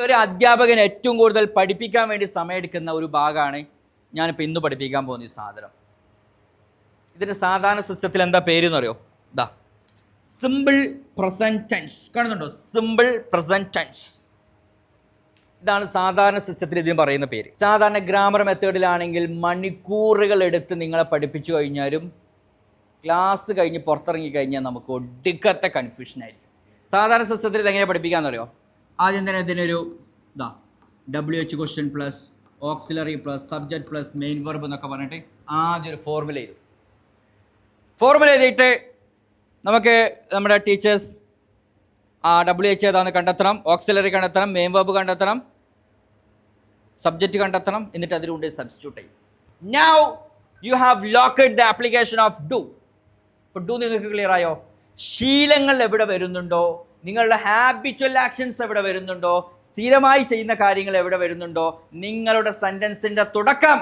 ഒരു അധ്യാപകൻ ഏറ്റവും കൂടുതൽ പഠിപ്പിക്കാൻ വേണ്ടി സമയമെടുക്കുന്ന ഒരു ഭാഗമാണ് ഞാനിപ്പോൾ ഇന്ന് പഠിപ്പിക്കാൻ പോകുന്ന ഈ സാധനം. ഇതിൻ്റെ സാധാരണ സിസ്റ്റത്തിൽ എന്താ പേര് എന്ന് അറിയോ? ഇതാ സിമ്പിൾ പ്രസന്റ് ടെൻസ്. കാണുന്നുണ്ടോ? Simple present tense. ഇതാണ് സാധാരണ സിസ്റ്റത്തിൽ ഇതിന് പറയുന്ന പേര്. സാധാരണ ഗ്രാമർ മെത്തേഡിലാണെങ്കിൽ മണിക്കൂറുകൾ എടുത്ത് നിങ്ങളെ പഠിപ്പിച്ചു കഴിഞ്ഞാലും ക്ലാസ് കഴിഞ്ഞ് പുറത്തിറങ്ങി കഴിഞ്ഞാൽ നമുക്ക് ഒടുക്കത്തെ കൺഫ്യൂഷൻ ആയിരിക്കും. സാധാരണ സിസ്റ്റത്തിൽ ഇതെങ്ങനെ പഠിപ്പിക്കാമെന്ന് അറിയോ? ആദ്യം തന്നെ ഇതിനൊരു ഇതാ WH question plus auxiliary plus subject plus main verb എന്നൊക്കെ പറഞ്ഞിട്ട് ആദ്യം ഒരു ഫോർമുല ചെയ്തു. ഫോർമുല ചെയ്തിട്ട് നമുക്ക് നമ്മുടെ ടീച്ചേഴ്സ് WH ഏതാണെന്ന് കണ്ടെത്തണം, ഓക്സിലറി കണ്ടെത്തണം, മെയിൻ വെർബ് കണ്ടെത്തണം, സബ്ജക്റ്റ് കണ്ടെത്തണം, എന്നിട്ട് അതിലൂടെ സബ്സ്റ്റിറ്റ്യൂട്ട് ചെയ്യും. Now you have locked the application of do. ഇപ്പോൾ ഡു നിങ്ങൾക്ക് ക്ലിയർ ആയോ? ശീലങ്ങൾ എവിടെ വരുന്നുണ്ടോ, നിങ്ങളുടെ ഹാബിച്വൽ ആക്ഷൻസ് എവിടെ വരുന്നുണ്ടോ, സ്ഥിരമായി ചെയ്യുന്ന കാര്യങ്ങൾ എവിടെ വരുന്നുണ്ടോ, നിങ്ങളുടെ സെൻറ്റൻസിൻ്റെ തുടക്കം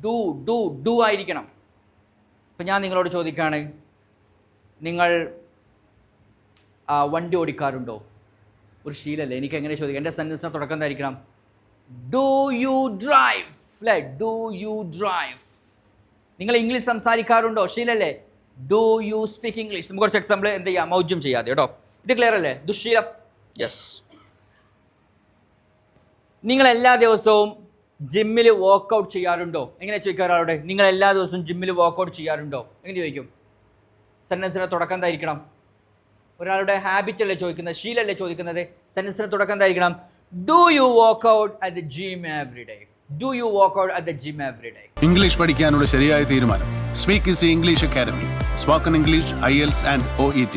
ഡു ഡു ഡു ആയിരിക്കണം. ഇപ്പം ഞാൻ നിങ്ങളോട് ചോദിക്കുകയാണ്, നിങ്ങൾ വണ്ടി ഓടിക്കാറുണ്ടോ? ഒരു ശീലമല്ലേ? എനിക്ക് എങ്ങനെ ചോദിക്കാം? എൻ്റെ സെൻറ്റൻസിൻ്റെ തുടക്കം എന്തായിരിക്കണം? ഡു യു ഡ്രൈവ്, അല്ലേ? Do you drive. നിങ്ങൾ ഇംഗ്ലീഷ് സംസാരിക്കാറുണ്ടോ? ശീലല്ലേ? Do you speak English. നമുക്ക് കുറച്ച് എക്സാമ്പിൾ എന്ത് ചെയ്യാം, മൗജ്യം ചെയ്യാതെ കേട്ടോ. ഇത് ക്ലിയർ അല്ലേ? ദുശ്ശീലം. യെസ്. നിങ്ങൾ എല്ലാ ദിവസവും ജിമ്മിൽ വർക്കൗട്ട് ചെയ്യാറുണ്ടോ? എങ്ങനെ ചോദിക്കുക ഒരാളോട്? നിങ്ങൾ എല്ലാ ദിവസവും ജിമ്മിൽ വർക്കൗട്ട് ചെയ്യാറുണ്ടോ? എങ്ങനെ ചോദിക്കും? സെൻറ്റൻസിൻ്റെ തുടക്കം എന്തായിരിക്കണം? ഒരാളുടെ ഹാബിറ്റ് അല്ലേ ചോദിക്കുന്നത്, ശീലല്ലേ ചോദിക്കുന്നത്. സെൻറ്റൻസിൻ്റെ തുടക്കം എന്തായിരിക്കണം? Do you work out at the gym every day. Do you work out at the gym every day. English പഠിക്കാനുള്ള ശരിയായ തീരുമാനം speak easy English academy. Spoken English, IELTS and OET.